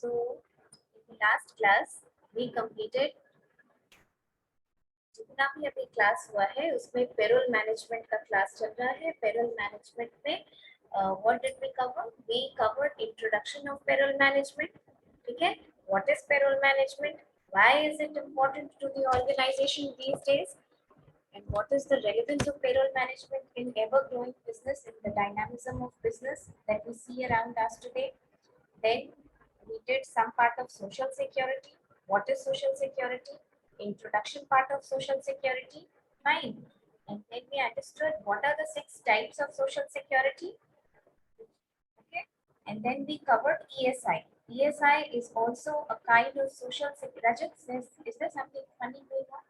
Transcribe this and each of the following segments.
So in the last class we completed जितना भी अभी क्लास हुआ है उसमें पेरोल मैनेजमेंट का क्लास चल रहा है. पेरोल मैनेजमेंट में what did we cover? We covered introduction of payroll management. ठीक है, what is payroll management? Why is it important to the organization these days? And what is the relevance of payroll management in ever-growing business, in the dynamism of business that we see around us today? Then we did some part of social security. What is social security? Introduction part of social security. Fine. And then we understood what are the 6 types of social security. Okay. And then we covered ESI. ESI is also a kind of social security. Rajat says, is there something funny going on?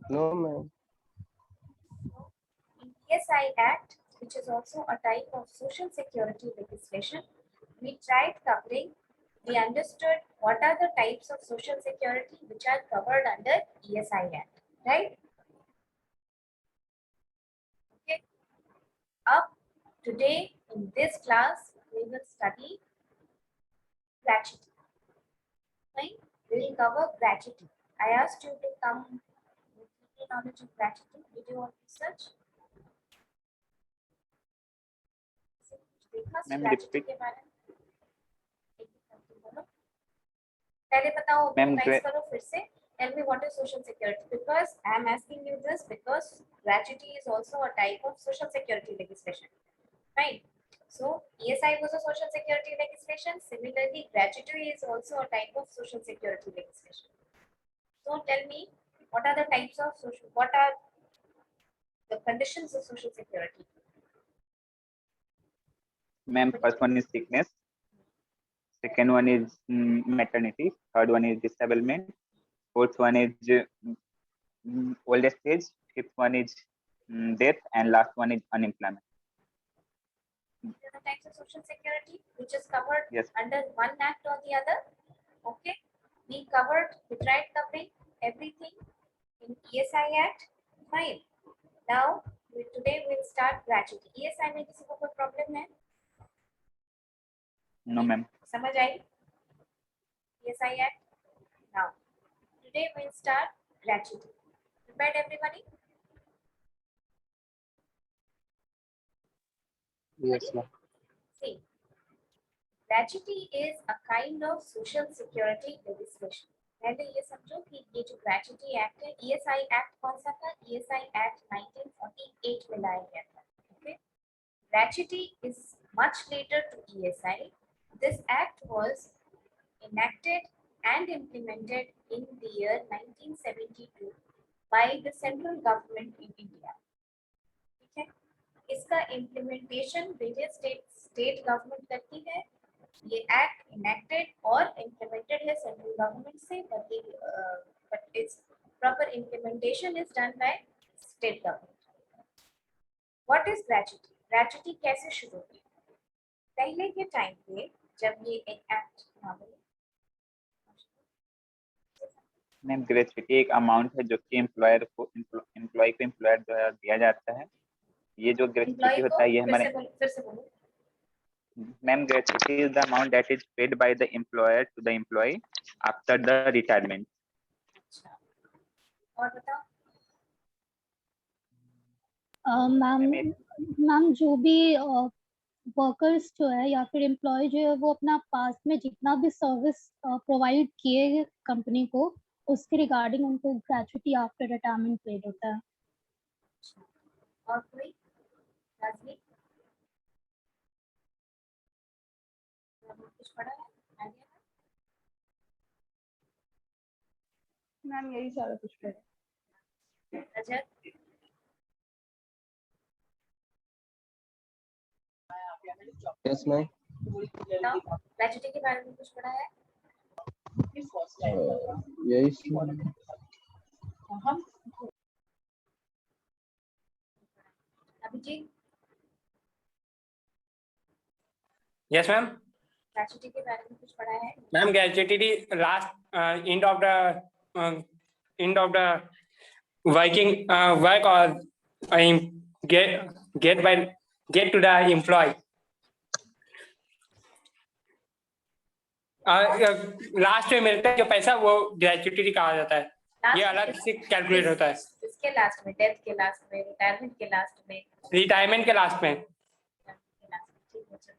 No, ma'am. In ESI Act, which is also a type of social security legislation, we tried covering, we understood what are the types of social security which are covered under ESI Act, right? Okay. Up today in this class, we will study gratuity. Right? We will cover gratuity. I asked you to come with the knowledge of gratuity. Did you want research? Ma'am, gratuity repeat. के बारे में पहले बताओ, revise करो फिर से. Tell me what is social security, because I am asking you this because gratuity is also a type of social security legislation, right? So ESI was a social security legislation. Similarly, gratuity is also a type of social security legislation. So tell me, what are the types of social? What are the conditions of social security? Ma'am, first one is sickness. Second one is maternity. Third one is disablement. Fourth one is old age. Fifth one is death, and last one is unemployment. These are the types of social security which is covered Yes. under one act or the other. Okay, we tried covering everything in ESI Act. Fine. Now today we'll start gratuity. ESI में किसी को कोई problem है? No, ma'am. समझ आई? ESI Act. Now today we'll start gratuity. Prepared everybody? Yes, ma'am. See, gratuity is a kind of social security legislation. पहले ये समझो कि ये जो gratuity act है, ESI act कौन सा था? ESI act 1948 में लाया गया था. Okay, gratuity is much later to ESI. This act was enacted and implemented in the year 1972 by the central government in India. ठीक है, इसका implementation various state government करती है. ये एक्ट इनेक्टेड और इम्प्लीमेंटेड है सेंट्रल गवर्नमेंट से, but it's proper implementation is done by state government. What is gratuity? Gratuity कैसे शुरू हुई? पहले के टाइम पे जब ये एक एक्ट मैम, ग्रेचुटी एक अमाउंट है जो कि एम्प्लॉय को एम्प्लॉयर द्वारा दिया जाता है. ये जो ग्रेचुटी होता है ये हमारे फिर से बोलो. Ma'am, gratuity is the amount that is paid by the employer to the employee after the retirement. अच्छा, और बताओ. मैम जो भी वर्कर्स जो है या फिर एम्प्लॉय जो है वो अपना पास में जितना भी सर्विस प्रोवाइड किए कंपनी को उसके रिगार्डिंग उनको ग्रेचुटी आफ्टर रिटायरमेंट पेड होता है. और कोई राजनीति कुछ पढ़ा है? आइडिया? मैम यही सारा कुछ पढ़ा. रजत? Yes, ma'am. ग्रेचुटी के बारे में कुछ पढ़ा है? Yes. Abhijit? Yes, ma'am. Gratuity के बारे में कुछ पढ़ा है? Ma'am, gratuity last end of the working work or get to the employee. Last में मिलता है जो पैसा वो ग्रेचुइटी कहा जाता है, ये अलग से कैलकुलेट होता है इसके लास्ट में, डेथ के लास्ट में, रिटायरमेंट के लास्ट में, रिटायरमेंट के लास्ट में। ठीक है, चलो।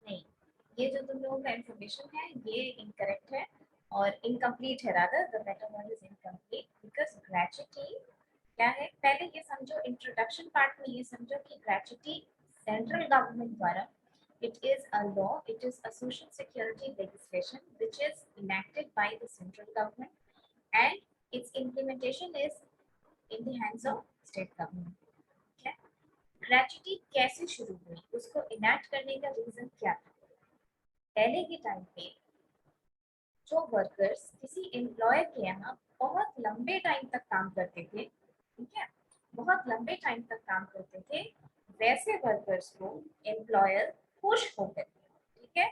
नहीं, ये जो तुम लोगों का इंफॉर्मेशन है ये इनकरेक्ट है और इनकम्प्लीट है, rather the better one is incomplete because gratuity क्या है, पहले ये समझो, इंट्रोडक्शन पार्ट में ये समझो कि ग्रेचुइटी सेंट्रल गवर्नमेंट द्वारा, it is a law, it is a social security legislation which is enacted by the central government and its implementation is in the hands of state government. Okay? Gratuity कैसे शुरू हुई, उसको enact करने का reason क्या था? पहले के टाइम पे जो वर्कर्स किसी एम्प्लॉयर के यहाँ बहुत लंबे टाइम तक काम करते थे, ठीक है, बहुत लंबे टाइम तक काम करते थे, वैसे वर्कर्स को एम्प्लॉयर खुश होकर, ठीक है,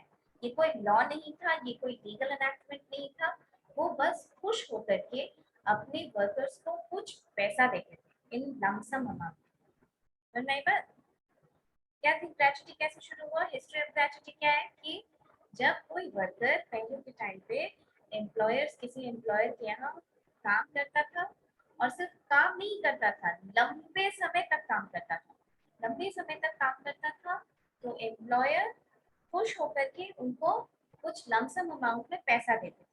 ये कोई लॉ नहीं था, ये कोई लीगल एनैक्टमेंट नहीं था, वो बस खुश होकर के अपने वर्कर्स को कुछ पैसा देते थे इन लमसम अमाउंट। समझ में आई बात? क्या थी ग्रेचुइटी, कैसे शुरू हुआ? हिस्ट्री ऑफ ग्रेचुइटी क्या है कि जब कोई वर्कर पहले के टाइम पे एम्प्लॉयर्स किसी एम्प्लॉयर के यहाँ काम करता था और सिर्फ काम नहीं करता था, लंबे समय तक काम करता था, लंबे समय तक काम करता था, तो एम्प्लॉयर खुश होकर के उनको कुछ लमसम अमाउंट में पैसा देते थे।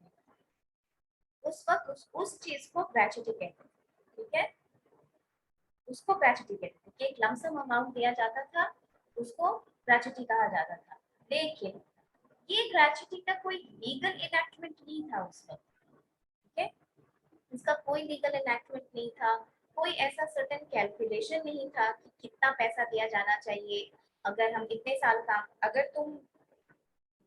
उस वक्त उस चीज को ग्रेचुइटी कहते थे, ठीक है, उसको ग्रेचुइटी कहते थे कि एक लमसम अमाउंट दिया जाता था, उसको ग्रेचुइटी कहा जाता था। लेकिन ये ग्रेचुइटी का कोई लीगल इनैक्टमेंट नहीं था उस वक्त, ठीक है, इसका कोई लीगल इनैक्टमेंट नहीं था, कोई ऐसा सर्टेन कैलकुलेशन नहीं था कि कितना पैसा दिया जाना चाहिए। अगर हम इतने साल काम, अगर तुम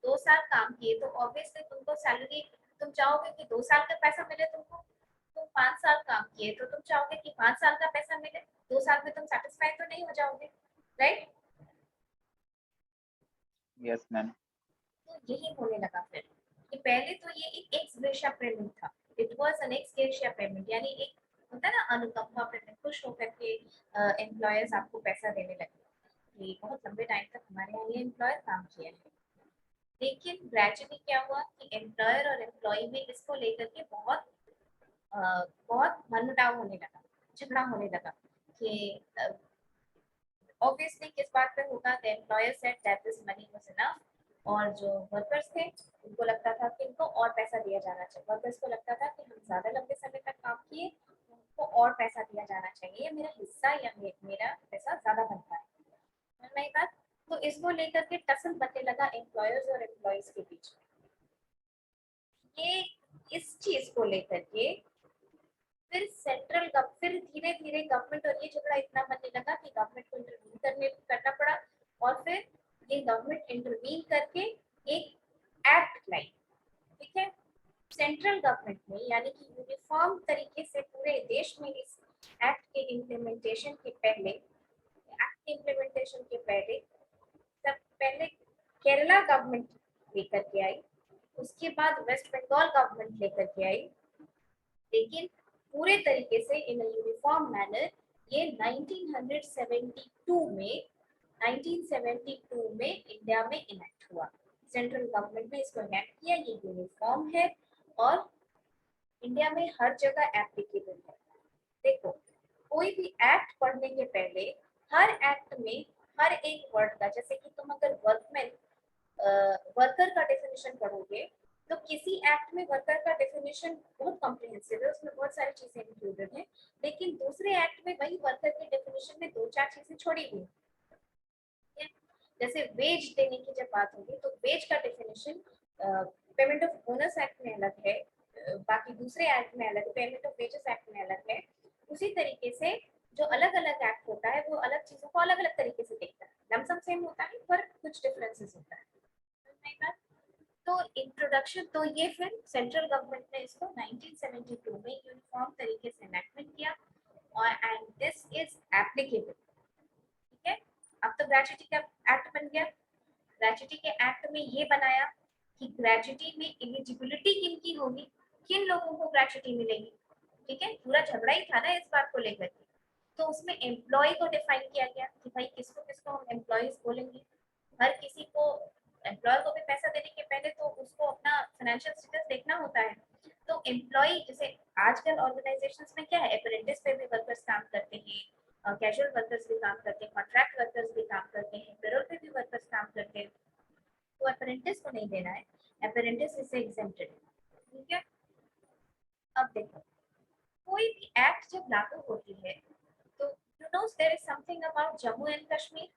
2 साल काम किए तो ऑब्वियसली तुमको सैलरी, तुम चाहोगे कि 2 साल का पैसा मिले तुमको। तुम 5 साल काम किए तो तुम चाहोगे कि 5 साल का पैसा मिले, 2 साल में तुम सेटिस्फाइड तो नहीं हो जाओगे, राइट? Yes ma'am. तो यही होने लगा फिर कि पहले तो ये एक एक्स ग्रेशिया पेमेंट था, it was an x gratia payment, यानी एक होता है ना अनुकंपा पेमेंट, खुश होकर के एम्प्लॉयर्स आपको पैसा देने लगे कि बहुत लंबे टाइम तक हमारे यहाँ ये एम्प्लॉयर काम किया है। लेकिन ग्रेजुअली क्या हुआ कि एम्प्लॉयर और एम्प्लॉय में इसको लेकर के बहुत मनमुटाव होने लगा, झगड़ा होने लगा कि ऑब्वियसली किस बात पे होगा, the employer said that this money was enough, और जो वर्कर्स थे उनको लगता था कि इनको और पैसा दिया जाना चाहिए, वर्कर्स को लगता था कि हम ज्यादा लंबे समय तक काम किए, उनको और पैसा दिया जाना चाहिए, ये मेरा हिस्सा या मेरा पैसा ज्यादा बनता है। समझ में आई बात? तो इसको लेकर के टसल बनने लगा एम्प्लॉयर्स और एम्प्लॉयज के बीच। ये इस चीज को लेकर के फिर फिर धीरे धीरे गवर्नमेंट, और ये झगड़ा इतना बनने लगा कि गवर्नमेंट को इंटरवीन करना पड़ा, और फिर ये गवर्नमेंट इंटरवीन करके एक एक्ट लाई, ठीक है, सेंट्रल गवर्नमेंट ने, यानी कि यूनिफॉर्म तरीके से पूरे देश में इस एक्ट के इम्प्लीमेंटेशन के पहले, सब पहले केरला गवर्नमेंट लेकर के आई, उसके बाद वेस्ट बंगाल गवर्नमेंट लेकर के आई, लेकिन पूरे तरीके से इन यूनिफॉर्म मैनर ये 1972 में इंडिया में इनेक्ट हुआ। सेंट्रल गवर्नमेंट ने इसको इनेक्ट किया, ये यूनिफॉर्म है और इंडिया में हर जगह एप्लीकेबल है। देखो, कोई भी एक्ट पढ़ने के पहले हर एक्ट में हर एक वर्ड का, जैसे कि तुम अगर वर्कर का डेफिनेशन पढ़ोगे तो किसी एक्ट में वर्कर का डेफिनेशन बहुत कॉम्प्रिहेंसिव है, उसमें बहुत सारी चीजें इंक्लूडेड हैं, लेकिन दूसरे एक्ट में वही वर्कर के डेफिनेशन में 2-4 चीजें छोड़ी हुई है। जैसे वेज देने की जब बात होगी तो वेज का definition payment of bonus act में अलग है, बाकी दूसरे एक्ट में अलग है, पेमेंट ऑफ वेजेस एक्ट में अलग है। उसी तरीके से जो अलग अलग एक्ट होता है वो अलग चीजों को अलग अलग तरीके से देखता है, लमसम सेम होता है पर कुछ डिफरेंसेस होता है। तो इंट्रोडक्शन, तो ये फिर सेंट्रल गवर्नमेंट ने इसको 1972 में यूनिफॉर्म तरीके से एनैक्टमेंट किया और एंड दिस इज एप्लीकेबल, ठीक है। अब तो ग्रेचुइटी का एक्ट बन गया। ग्रेचुइटी के एक्ट में ये बनाया कि ग्रेचुइटी में एलिजिबिलिटी किनकी होगी, किन लोगों को ग्रेचुइटी मिलेगी, ठीक है, पूरा झगड़ा ही था ना इस बात को लेकर के। तो उसमें एम्प्लॉय को डिफाइन किया गया कि भाई किसको किसको हम एम्प्लॉयज बोलेंगे, हर किसी को एम्प्लॉयर को भी पैसा देने के पहले तो उसको अपना फाइनेंशियल स्टेटस देखना होता है। तो एम्प्लॉय जैसे आजकल ऑर्गेनाइजेशंस में क्या है, अप्रेंटिस पे भी वर्कर्स काम करते हैं, कैजुअल वर्कर्स भी काम करते हैं, कॉन्ट्रैक्ट वर्कर्स भी काम करते हैं, पेरोल पे भी वर्कर्स काम करते हैं। तो अप्रेंटिस को नहीं देना है, अप्रेंटिस इज एग्जेम्प्टेड। ठीक है, अब देखो कोई भी एक्ट जब लागू होती है तो you know there is something about Jammu and Kashmir.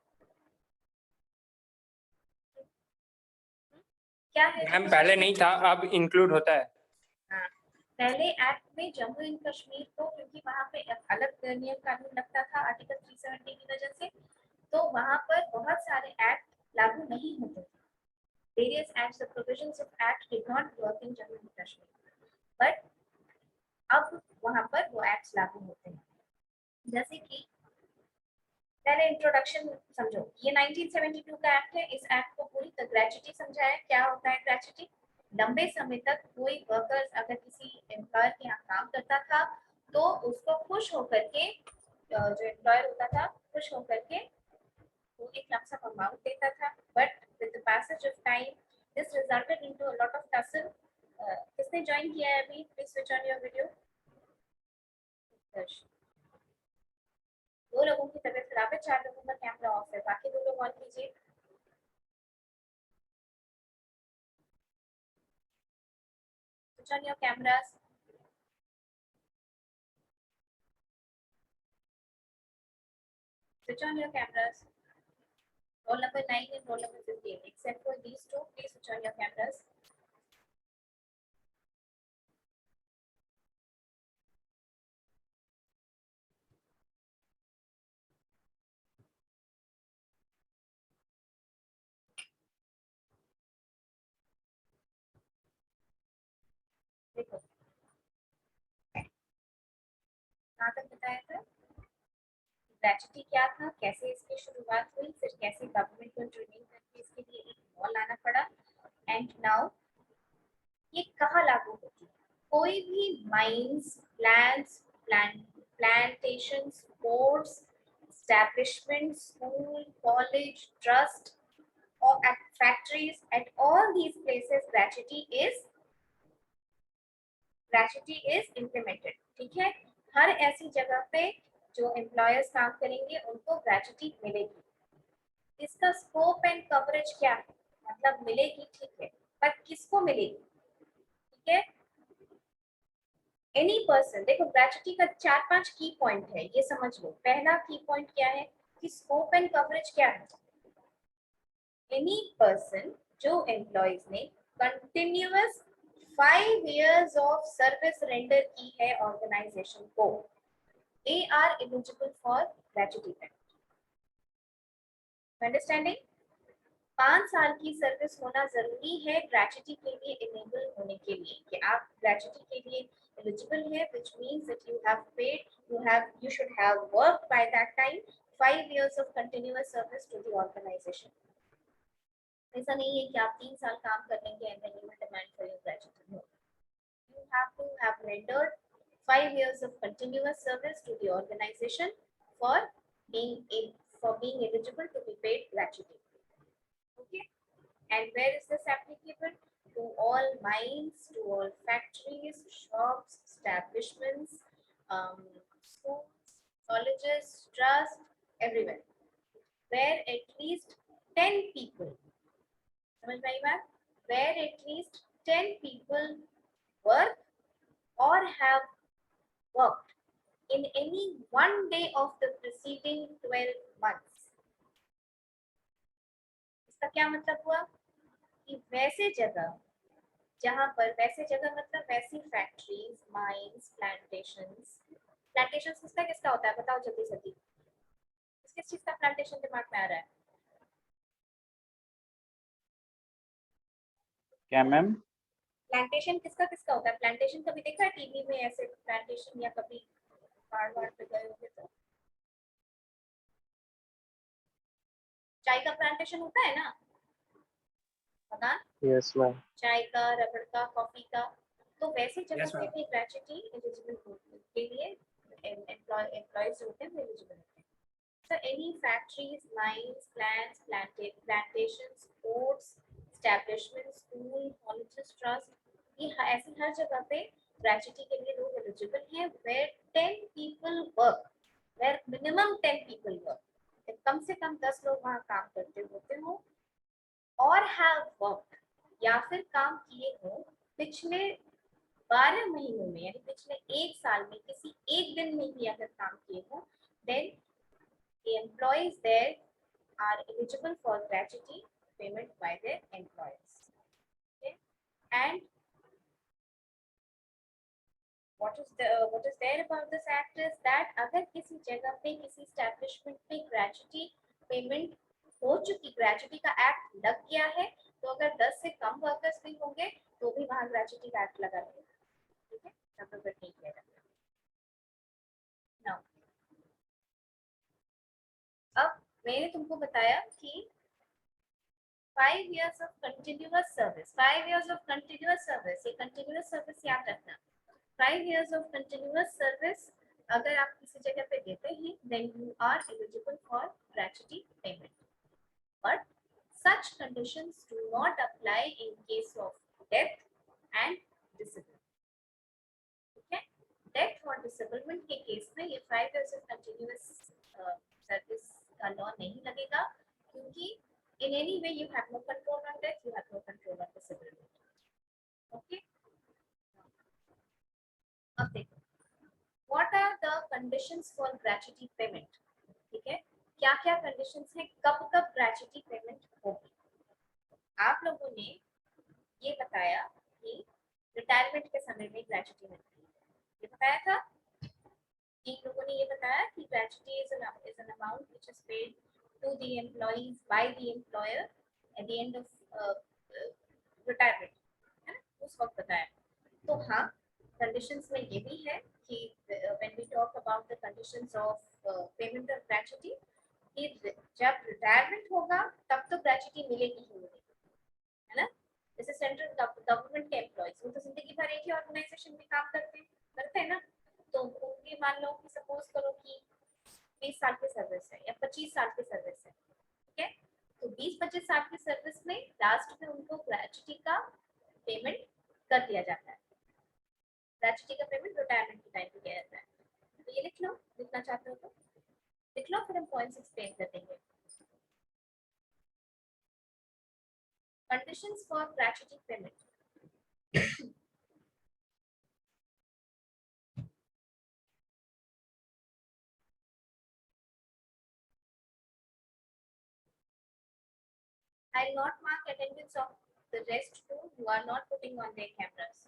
क्या है मैम पहले नहीं था, अब इंक्लूड होता है। हाँ, पहले एक्ट में जम्मू एंड कश्मीर को, क्योंकि वहां पे अलग नियम कानून लगता था आर्टिकल 370 की वजह से, तो वहां पर बहुत सारे एक्ट लागू नहीं होते थे। Various acts, the provisions of act did not work in Jammu and Kashmir, but अब वहां पर वो एक्ट्स लागू होते हैं। जैसे कि पहले इंट्रोडक्शन समझो, ये 1972 का एक्ट है। इस एक्ट को पूरी ग्रेच्युटी समझाया। क्या होता है ग्रेच्युटी? लंबे समय तक कोई वर्कर्स अगर किसी एम्प्लॉयर के यहाँ काम करता था तो उसको खुश होकर के जो एम्प्लॉयर होता था खुश होकर के वो एक लंप सम अमाउंट देता था। But with the passage of time this resulted into a lot of tussle. किसने ज्वाइन किया है अभी? Please switch on your video. दो लोगों की तबीयत खराब है, 4 लोगों का कैमरा ऑफ है, बाकी 2 लोग ऑन कीजिए। Switch on your cameras. Switch on your cameras. Roll number 9 and roll number 15. Except for these two, please switch on your cameras. देखो कहाँ तक बताया था? ग्रेच्युटी क्या था, कैसे इसकी शुरुआत हुई, फिर कैसे गवर्नमेंट को इंटरवीन करके इसके लिए एक लॉ लाना पड़ा, एंड नाउ ये कहाँ लागू होती है? कोई भी mines, plantations, ports, establishments, school, college, trust, or at factories, at all these places gratuity is implemented। ठीक है, हर ऐसी जगह पे जो एम्प्लॉयर्स काम करेंगे उनको ग्रेच्युटी मिलेगी। इसका स्कोप एंड कवरेज क्या है? मतलब मिलेगी ठीक है, पर किसको मिलेगी? ठीक है, एनी पर्सन। देखो ग्रेच्युटी का 4-5 की पॉइंट है, ये समझ लो। पहला की पॉइंट क्या है कि स्कोप एंड कवरेज क्या है? एनी पर्सन जो एम्प्लॉयज ने continuous 5 years of service render की है ऑर्गेनाइजेशन को, they are eligible for gratuity benefit। Understanding? 5 साल की सर्विस होना जरूरी है ग्रेच्युटी के लिए इनेबल होने के लिए, कि आप ग्रेच्युटी के लिए एलिजिबल है, which means that you have paid, you should have worked by that time 5 years of continuous service to the organization। ऐसा नहीं है कि आप 3 साल काम कर लेंगे and then you will demand for your gratuity। No, you have to have rendered 5 years of continuous service to the organization for being eligible to be paid gratuity। Okay, and where is this applicable? To all mines, to all factories, shops, establishments, schools, colleges, trust, everywhere where at least 10 people, समझ में आई बात? Where at least 10 people work or have worked in any one day of the preceding 12 months। इसका क्या मतलब हुआ कि वैसे जगह जहां पर, वैसे जगह मतलब वैसी फैक्ट्रीज, माइंस, प्लांटेशंस। प्लांटेशंस किसका किसका होता है बताओ जल्दी जल्दी, किस चीज का प्लांटेशन दिमाग में आ रहा है? क्या मैम? प्लांटेशन किसका किसका होता है? प्लांटेशन कभी देखा है टीवी में ऐसे प्लांटेशन, या कभी पहाड़ पे गए होंगे तो? चाय का प्लांटेशन होता है ना, पता? Yes ma'am. चाय का, रबड़ का, कॉफी का। तो वैसे जगह Yes, पे ma'am. भी ग्रेच्युटी एलिजिबल के लिए एम्प्लॉयज होते हैं, एलिजिबल होते हैं। So any factories, mines, plants, plantations, ports, establishment, school, colleges, trust, ये ऐसी हर जगह पे ग्रेचुटी के लिए लोग एलिजिबल हैं where 10 people work, where minimum 10 people work, कम से कम 10 लोग वहाँ काम करते होते हो और have worked या फिर काम किए हो पिछले 12 महीनों में, यानी पिछले 1 साल में किसी एक दिन में भी अगर काम किए हो, then the employees there are eligible for gratuity payment by their employers. Okay? And what is there about this act is that अगर किसी जगह पे किसी establishment पे gratuity payment हो चुकी, gratuity का act लग गया है, तो अगर 10 से कम workers भी होंगे तो भी वहाँ gratuity का act लगा रहेगा, ठीक है, separate नहीं किया जाता। Now, अब मैंने तुमको बताया कि 5 years of continuous service, 5 years of continuous service, ये continuous service याद रखना। 5 years of continuous service अगर आप किसी जगह पे देते हैं, then you are eligible for gratuity payment. But such conditions do not apply in case of death and disablement. Okay? Death और disablement के केस में ये 5 years of continuous service का लॉ नहीं लगेगा, क्योंकि in any way you have no control on death, you have no control on disablement. Okay? अब देखो, what are the conditions for gratuity payment? ठीक है, क्या क्या conditions हैं, कब कब gratuity payment होगी? आप लोगों ने ये बताया कि रिटायरमेंट के समय में gratuity मिलती है, ये बताया था। इन लोगों ने ये बताया कि gratuity is an amount which is paid to the employees by the employer at the end of retirement, है ना, उस वक्त बताया। तो हाँ, conditions में ये भी है कि when we talk about the conditions of payment of gratuity, कि जब retirement होगा तब तो gratuity मिलेगी ही मिलेगी, है ना। जैसे सेंट्रल गवर्नमेंट के एम्प्लॉइज, वो तो जिंदगी भर एक ही ऑर्गेनाइजेशन में काम करते हैं ना, तो उनकी मान लो कि सपोज करो कि 20 साल की सर्विस है या 25 साल की सर्विस है, ठीक है, तो 20-25 साल की सर्विस में लास्ट में उनको ग्रेचुटी का पेमेंट कर दिया जाता है। ग्रेचुटी का पेमेंट रिटायरमेंट के टाइम पे किया जाता है। तो ये लिख लो, लिखना चाहते हो तो लिख लो, फिर हम पॉइंट्स एक्सप्लेन कर देंगे। Conditions for gratuity payment, I'll not mark attendance of the rest two who are not putting on their cameras.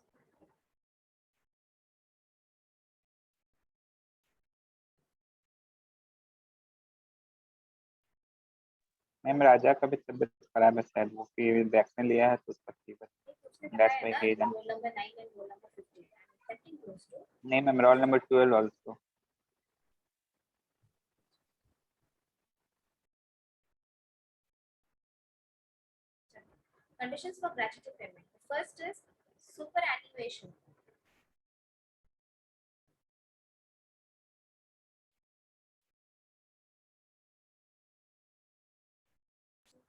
Ma'am Raja का भी तबीयत खराब है शायद, वो फिर वैक्सीन लिया है तो उसका fever. That's why he didn't. Roll number 9 and roll number 15. Second close to. नहीं ma'am, roll number 12 also. Conditions for gratuity payment. The first is superannuation.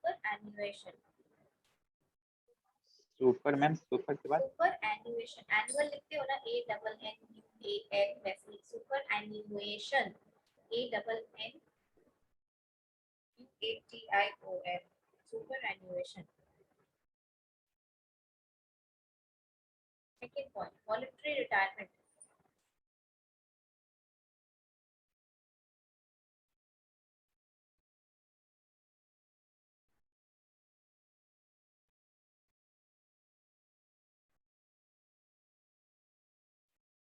Superannuation. Super ma'am, super के बाद Superannuation. Annual लिखते हो ना, ANNUAL, वैसे ही superannuation. ANNUATION. Superannuation. Second point, voluntary retirement.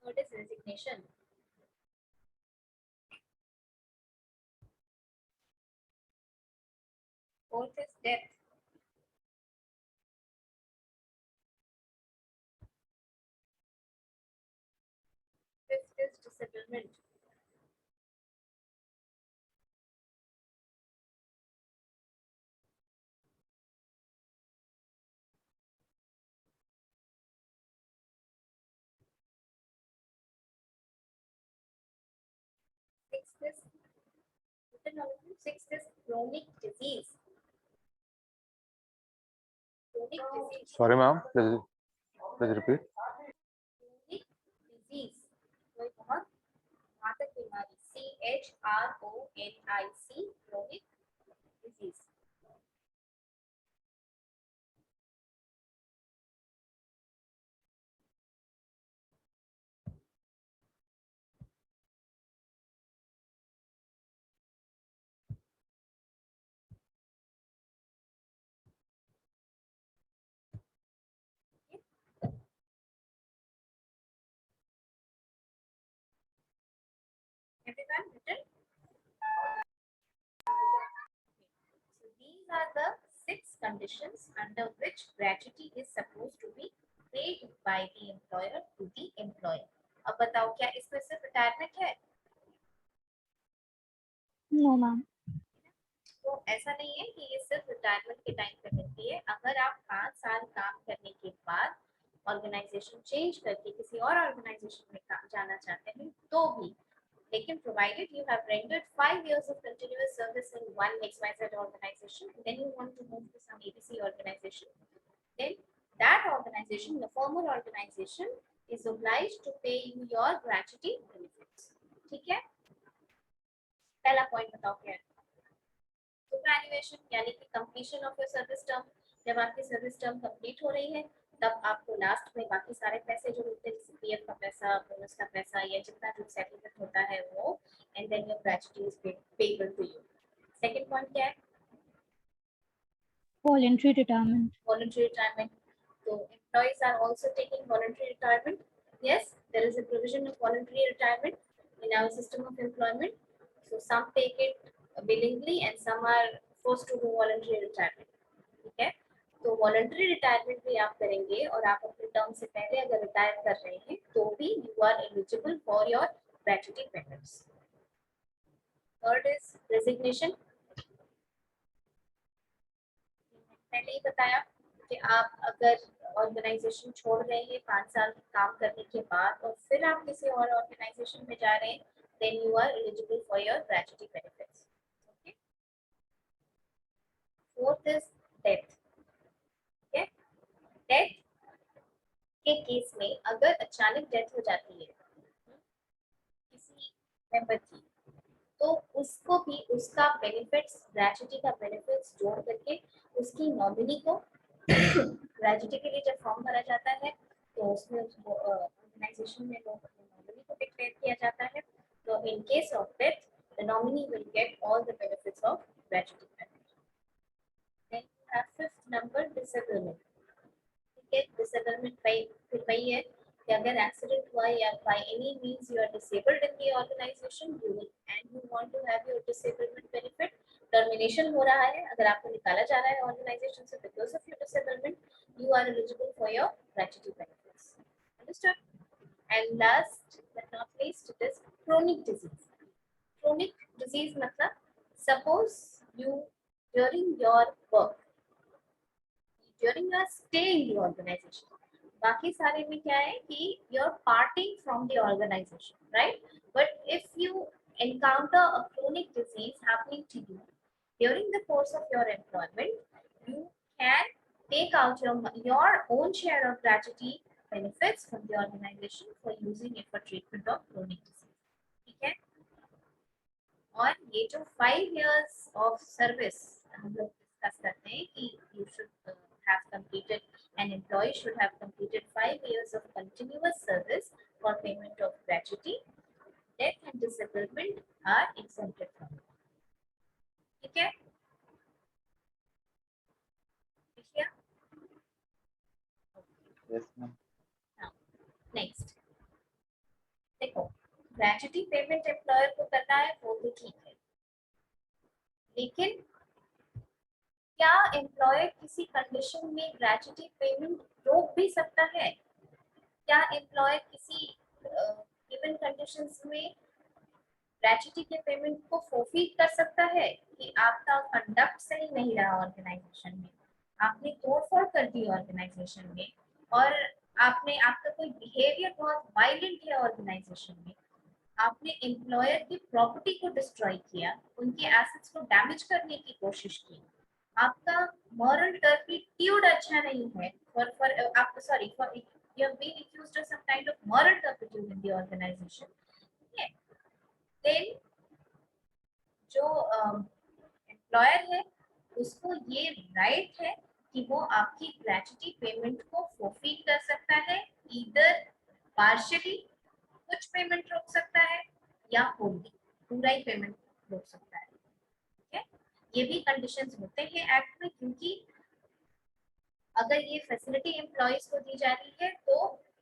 Third is resignation. Fourth is death. Fifth is disablement. Sixth is chronic disease. disease. Sorry, ma'am. Please repeat. Chronic disease कोई बहुत घातक बीमारी CHRONIC chronic disease. Everyone written? So these are the 6 conditions under which gratuity is supposed to be paid by the employer to the employer. अब बताओ क्या इसमें सिर्फ retirement है? No ma'am. तो ऐसा नहीं है कि ये सिर्फ रिटायरमेंट के टाइम पे मिलती है। अगर आप 5 साल काम करने के बाद ऑर्गेनाइजेशन चेंज करके किसी और ऑर्गेनाइजेशन में काम जाना चाहते हैं तो भी, लेकिन provided you have rendered 5 years of continuous service in one XYZ organization, then you want to move to some ABC organization, then that organization, the former organization, is obliged to pay you your gratuity benefits. ठीक है? पहला point बताओ क्या है? Superannuation यानी कि completion of your service term. जब आपकी सर्विस टर्म कंप्लीट हो रही है तब आपको लास्ट में बाकी सारे पैसे जो होते हैं, जैसे पीएफ का पैसा, बोनस का पैसा या जितना जो सेटलमेंट होता है वो, and then your gratuity is payable to you. Second point क्या है? Voluntary retirement. Voluntary retirement. So employees are also taking voluntary retirement. Yes, there is a provision of voluntary retirement in our system of employment. So some take it willingly and some are forced to do voluntary retirement. ठीक है? तो voluntary retirement भी आप करेंगे और आप अपने term से पहले अगर रिटायर कर रहे हैं तो भी you are eligible for your gratuity payments. Third is resignation. पहले ही बताया कि आप अगर ऑर्गेनाइजेशन छोड़ रहे हैं 5 साल काम करने के बाद और फिर आप किसी और ऑर्गेनाइजेशन में जा रहे हैं, then you are eligible for your gratuity benefits. Okay. Fourth is death. Death के केस में अगर अचानक डेथ हो जाती है किसी मेंबर की, तो उसको भी उसका बेनिफिट्स, ग्रेच्युटी का बेनिफिट्स जोड़ करके उसकी नॉमिनी को ग्रेच्युटी के लिए जब फॉर्म भरा जाता है तो उसमें ऑर्गेनाइजेशन में लोग नॉमिनी को डिक्लेयर किया जाता है। तो in case of death the nominee will get all the benefits of gratuity payment. Then you have fifth number disablement. Disablement फिर वही है कि अगर एक्सीडेंट हुआ या by any means you are disabled in the organization and you want to have your disablement benefit, termination हो रहा है, अगर आपको निकाला जा रहा है ऑर्गेनाइजेशन से because of your disablement, you are eligible for your gratuity benefits. Understood? And last but not least it is chronic disease. Chronic disease मतलब suppose you during your work, during your stay in the organization, बाकी सारे में क्या है कि you're parting from the organization, right? But if you encounter a chronic disease happening to you during the course of your employment, you can take out your own share of gratuity benefits from the organization for using it for treatment of chronic disease. ठीक है? और ये जो 5 years of service हम लोग discuss करते हैं कि you should have completed, an employee should have completed 5 years of continuous service for payment of gratuity. Death and disablement are exempted from it. ठीक है? ठीक है? Yes, ma'am. Now, next. देखो, gratuity payment employer को करना है वो तो ठीक है, लेकिन क्या एम्प्लॉयर किसी कंडीशन में ग्रेच्युटी पेमेंट रोक भी सकता है? क्या एम्प्लॉयर किसी गिवन कंडीशंस में ग्रेच्युटी के पेमेंट को फोरफीट कर सकता है कि आपका कंडक्ट सही नहीं रहा ऑर्गेनाइजेशन में, आपने तोड़फोड़ कर दी ऑर्गेनाइजेशन में, और आपका कोई बिहेवियर बहुत वायलेंट है ऑर्गेनाइजेशन में, आपने एम्प्लॉयर की प्रॉपर्टी को डिस्ट्रॉय किया, उनके एसेट्स को डैमेज करने की कोशिश की, आपका moral turpitude अच्छा नहीं है for आप sorry for you have been accused of some kind of moral turpitude in the organization, okay? Then जो एम्प्लॉयर है उसको ये राइट है कि वो आपकी ग्रेच्युटी पेमेंट को फोरफीट कर सकता है, ईदर पार्शियली कुछ पेमेंट रोक सकता है या होली पूरा ही पेमेंट रोक सकता है, ठीक है? ये भी कंडीशंस होते हैं एक्ट में, क्योंकि अगर ये फैसिलिटी एम्प्लॉयज को दी जा रही है तो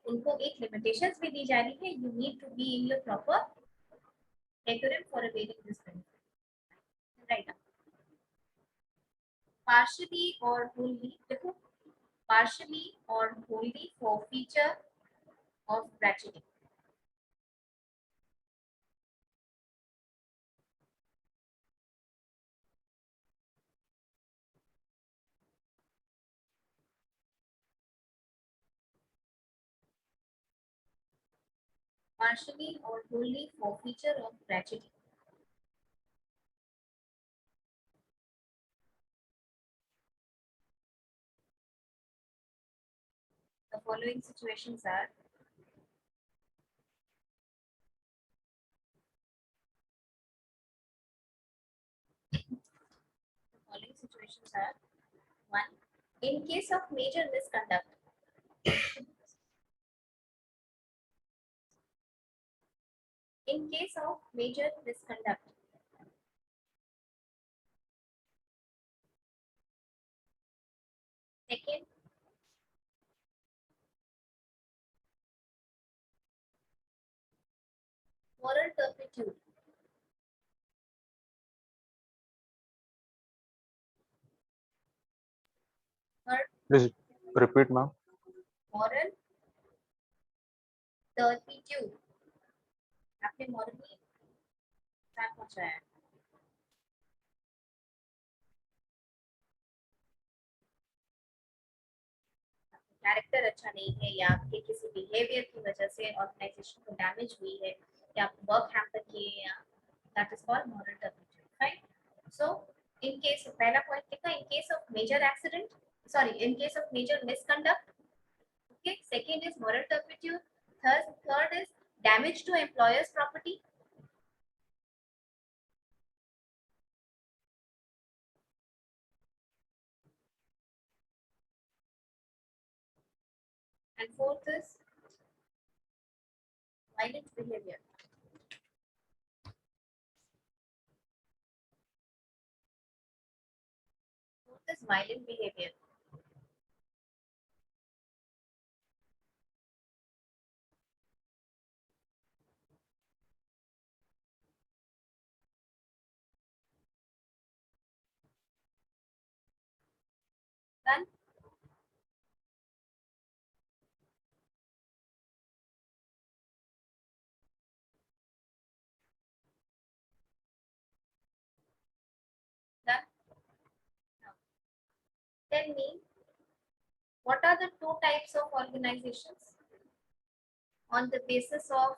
उनको एक लिमिटेशंस भी दी जा रही है, you need to be in your proper decorum for availing this benefit, right? partially or wholly, देखो partially or wholly forfeiture of gratuity. Partially or wholly forfeiture of gratuity. The following situations are one, in case of major misconduct. In case of major misconduct. Second, moral turpitude. Third, Please repeat, ma'am. moral turpitude. आपने morally नुकसान पहुंचाया है। Character अच्छा नहीं है या आपके किसी बिहेवियर की वजह से ऑर्गेनाइजेशन को डैमेज हुई है या आप वर्क हैम्पर किए या that is called moral turpitude, right? So in case पहला पॉइंट लिखा in case of major accident, sorry in case of major misconduct, okay? Second is moral turpitude, third is damage to employers property, and fourth is violent behavior. Fourth is violent behavior. Done? Done? Now, tell me, what are the two types of organizations on the basis of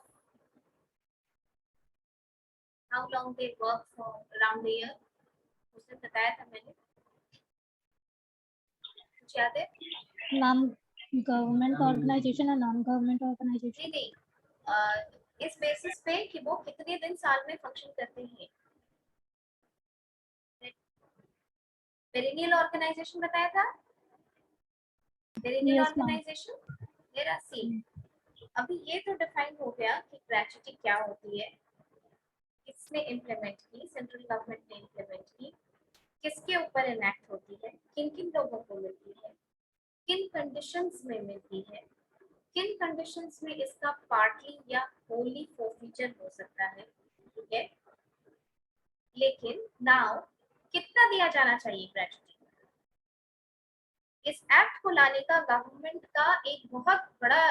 how long they work for around a year? उसने बताया था मैंने, कुछ याद है? Ma'am government organisation और non government नहीं organisation. नहीं, इस बेसिस पे कि वो कितने दिन साल में फंक्शन करते हैं। पेरिनियल ऑर्गेनाइजेशन बताया था, पेरिनियल Yes, ma'am. ऑर्गेनाइजेशन मेरा सी। अभी ये तो डिफाइन हो गया कि ग्रेच्युटी क्या होती है, किसने इम्प्लीमेंट की, सेंट्रल गवर्नमेंट ने इम्प्लीमेंट की, किसके ऊपर इनैक्ट होती है, किन किन लोगों को मिलती है, किन कंडीशंस में मिलती है, किन कंडीशंस में इसका पार्टली या होली फॉरफीचर हो सकता है, ठीक है? लेकिन नाउ कितना दिया जाना चाहिए ग्रेच्युटी? इस एक्ट को लाने का गवर्नमेंट का एक बहुत बड़ा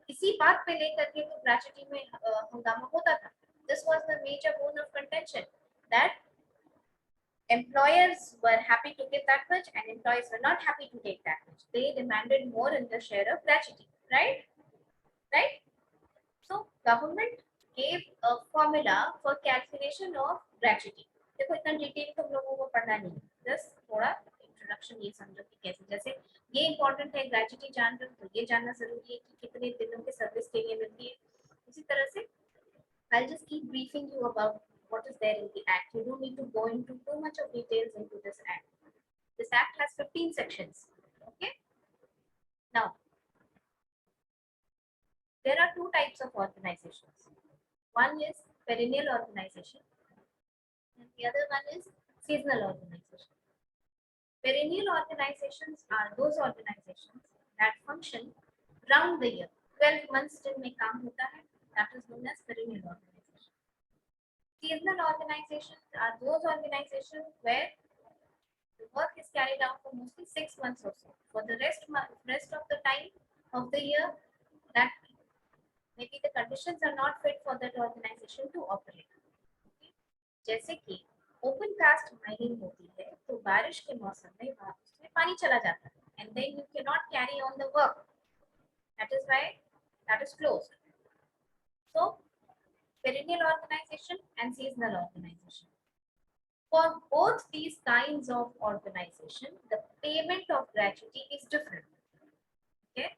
इसी बात पे लेकर के तो ग्रेच्युटी में हंगामा होता था। This was the major bone of contention that employers were happy to give that much and employees were not happy to take that much. They demanded more in the share of gratuity, right? Right? So government gave a formula for calculation of gratuity. देखो इतना detail तुम लोगों को पढ़ना नहीं, just थोड़ा introduction ये समझो कि कैसे, जैसे ये इंपॉर्टेंट है, ग्रेजुटी जान रहे हो तो ये जानना जरूरी है कि कितने दिनों के सर्विस के लिए मिलती है। उसी तरह से I'll just keep briefing you about what is there in the act. You don't need to go into too much of details into this act. This act has 15 sections. Okay. Now, there are two types of organizations. One is perennial organization, and the other one is seasonal organization. Perennial organizations are those organizations that function round the year. 12 months जिनमें काम होता है, that is known as perennial organization. Seasonal organizations are those organizations where the work is carried out for mostly 6 months or so. For the rest of the time of the year, that maybe the conditions are not fit for that organization to operate. Okay? जैसे कि open cast mining होती है तो बारिश के मौसम में वहां उसमें पानी चला जाता है and then you cannot carry on the work. That is why that is closed. So perennial organization and seasonal organization. For both these kinds of organization, the payment of gratuity is different. Okay?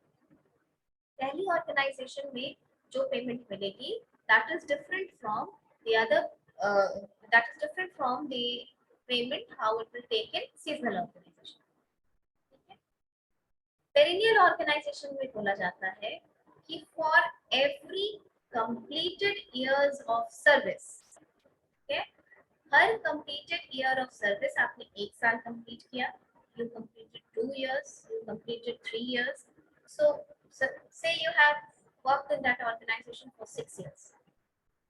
पहली organization में जो payment मिलेगी, that is different from the other. That is different from the payment how it will take in seasonal organization. Okay? Perennial organization में बोला जाता है कि for every completed years of service, okay? Her completed year of service आपने 1 साल complete किया, you completed 2 years, you completed 3 years. So say you have worked in that organization for 6 years.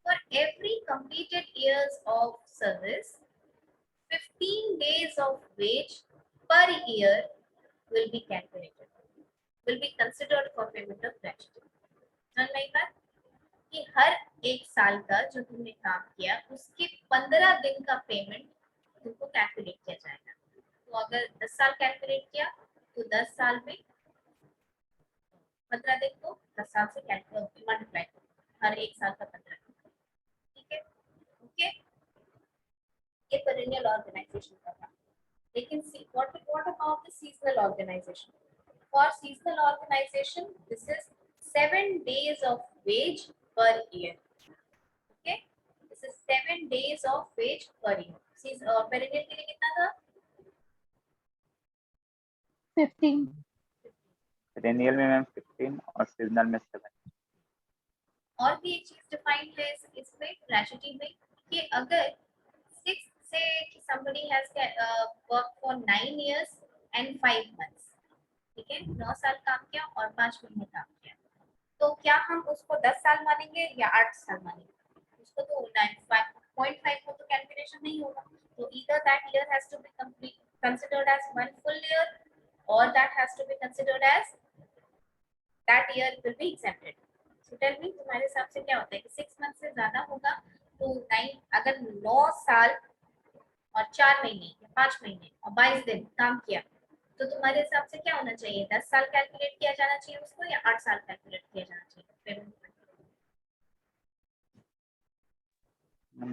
For every completed years of service, 15 days of wage per year will be calculated, will be considered for payment of gratuity. समझ में आई बात कि हर 1 साल का जो तुमने काम किया उसके 15 दिन का पेमेंट तुमको कैलकुलेट किया जाएगा। तो अगर 10 साल कैलकुलेट किया तो 10 साल में 15 दिन को 10 साल से मल्टीप्लाई करो, हर 1 साल का 15 दिन। ठीक है, ओके, ये पेरेनियल ऑर्गेनाइजेशन का था। लेकिन what about the seasonal organization? For seasonal organization, this is 7 days of wage per year. Okay, this is 7 days of wage per year. Perennial के लिए कितना था? 15. पेरेनियल में मैम 15 और सीजनल में 7। और भी एक चीज डिफाइंड है इसमें ग्रेजुटी में कि अगर 6 से somebody has worked for 9 years and 5 months, ठीक है, 9 साल काम किया और 5 महीने काम किया, तो क्या हम उसको 10 साल मानेंगे या 8 साल मानेंगे? उसको तो 9.5 को तो कैलकुलेशन नहीं होगा। तो either that year has to be considered as one full year or that has to be considered as that year will be exempted. So tell me तुम्हारे हिसाब से क्या होता है कि 6 मंथ से ज्यादा होगा तो 9, अगर 9 साल और 4 महीने या 5 महीने और 22 दिन काम किया तो तुम्हारे हिसाब से क्या होना चाहिए? 10 साल कैलकुलेट किया जाना चाहिए उसको या 8 साल कैलकुलेट किया जाना चाहिए?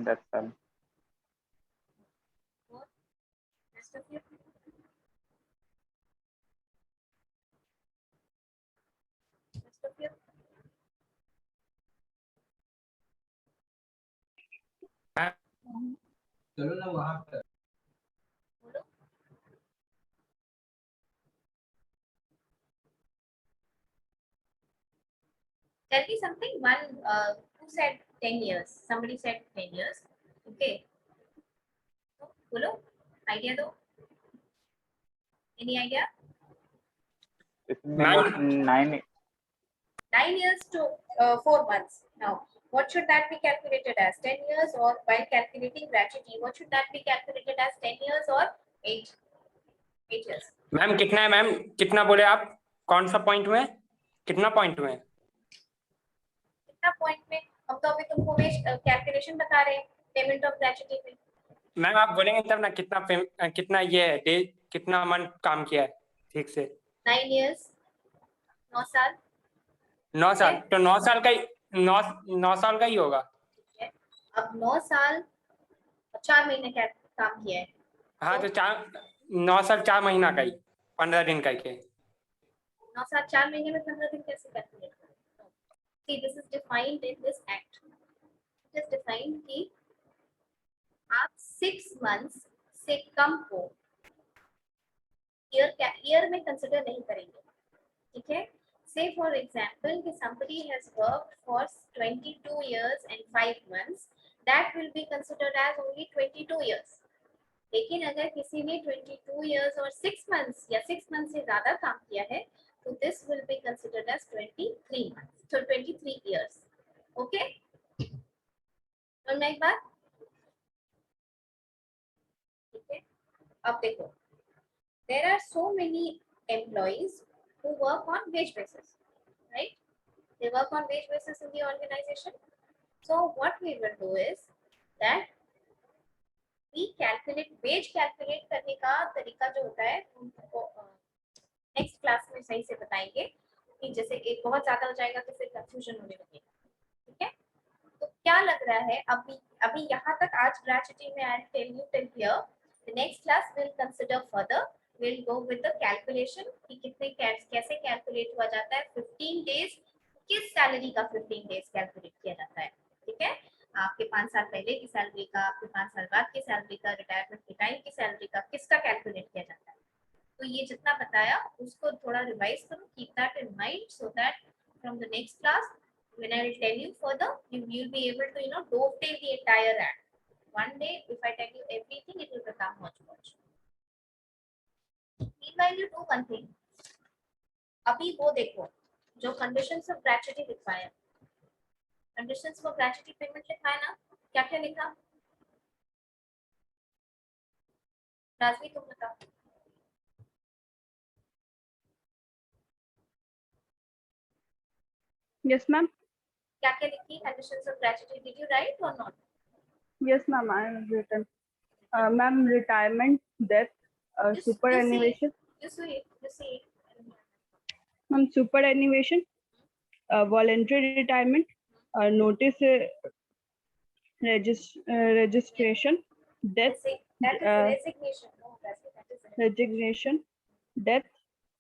10 साल। Rest of you? Rest of you? चलो ना वहाँ पर। बोलो। Tell me something. Who said 10 years? Somebody said 10 years. Okay. So, बोलो, idea दो. Any idea? इसमें 9 years to 4 months. Now, what should that be calculated as? 10 years, or while calculating gratuity, what should that be calculated as? 10 years or 8 years? Ma'am कितना है? Ma'am कितना बोले आप? कौन सा पॉइंट में? कितना पॉइंट में? कितना पॉइंट में? हम तो अभी तुमको कैलकुलेशन बता रहे हैं पेमेंट ऑफ ग्रेजुटी में। मैम आप बोलेंगे तब ना कितना ये डे, कितना मंथ काम किया है ठीक से? 9 years, 9 साल। 9 साल, तो 9 साल का ही 9 साल का ही होगा। अब 9 साल और 4 महीने का काम किया है। हाँ तो 9 साल 4 महीना का ही 15 दिन करके 9 साल 4 महीने में 15 दिन कैसे कैलकुलेट करें? See, this is defined in this act. It is defined कि आप 6 months से कम को ईयर में कंसिडर नहीं करेंगे, ठीक है? Say for example कि somebody has worked for 22 years and 5 months, that will be considered as only 22 years. लेकिन अगर किसी ने 22 years और 6 months या 6 months से ज्यादा काम किया है, तो this will be considered as 23 months, so 23 years. Okay? और मैं एक बार, ठीक है? अब देखो, there are so many employees who work on wage basis, right? They work on wage basis in the organization. So what we will do is that we calculate wage calculate करने का तरीका जो होता है उनको नेक्स्ट क्लास में सही से बताएंगे कि जैसे एक बहुत ज्यादा हो जाएगा तो फिर कंफ्यूजन होने लगेगा, ठीक है? तो क्या लग रहा है अभी यहाँ तक आज ग्रेजुटी में I tell you till here, the next class will consider further, will go with the calculation कि कितने कैसे कैलकुलेट हुआ जाता है 15 डेज, किस सैलरी का 15 डेज कैलकुलेट किया जाता है, ठीक है? आपके 5 साल पहले की सैलरी का, आपके 5 साल बाद की सैलरी का, रिटायरमेंट के टाइम की सैलरी का, किसका कैलकुलेट किया जाता है। तो ये जितना बताया उसको थोड़ा रिवाइज करो, keep that in mind so that from the next class when I will tell you further, you will be able to dovetail the entire act. One day, if I tell you everything, it will become much. Meanwhile, you do one thing. अभी वो देखो जो conditions of gratuity लिखा है, conditions for gratuity payment लिखा है ना, क्या क्या लिखा? राजवी तुम बताओ। Yes, ma'am. क्या क्या लिखी conditions of gratuity? Did you write or not? Yes, ma'am. I have written. Ma'am, retirement, death, superannuation. You see it. Ma'am, superannuation, voluntary retirement, notice registration, death, That is resignation. No, that is resignation, death,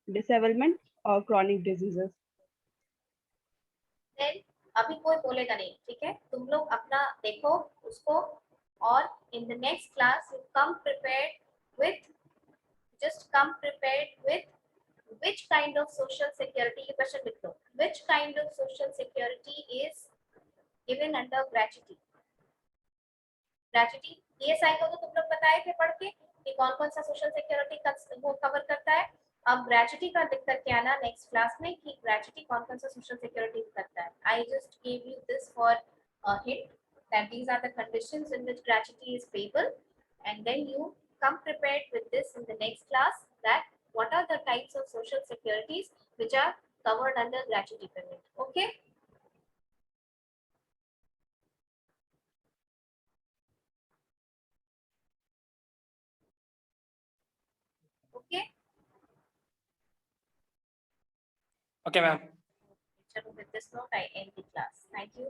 disablement, or chronic diseases. Then अभी कोई बोलेगा नहीं, ठीक है? तुम लोग अपना देखो उसको, और in the next class you come prepared with which kind of social security, ये क्वेश्चन लिख लो, which kind of social security is given under gratuity? Gratuity ESI को तो तुम लोग बताए थे पढ़ के कि कौन कौन सा सोशल सिक्योरिटी का वो कवर करता है। अब ग्रेचुटी का लिख करके आना नेक्स्ट क्लास में कि ग्रेचुटी कौन कौन सा सोशल सिक्योरिटी करता है। I just give you this for a hint that these are the conditions in which gratuity is payable, and then you come prepared with this in the next class, that what are the types of social securities which are covered under gratuity payment. Okay. Okay, ma'am. With this note, I end the class. Thank you.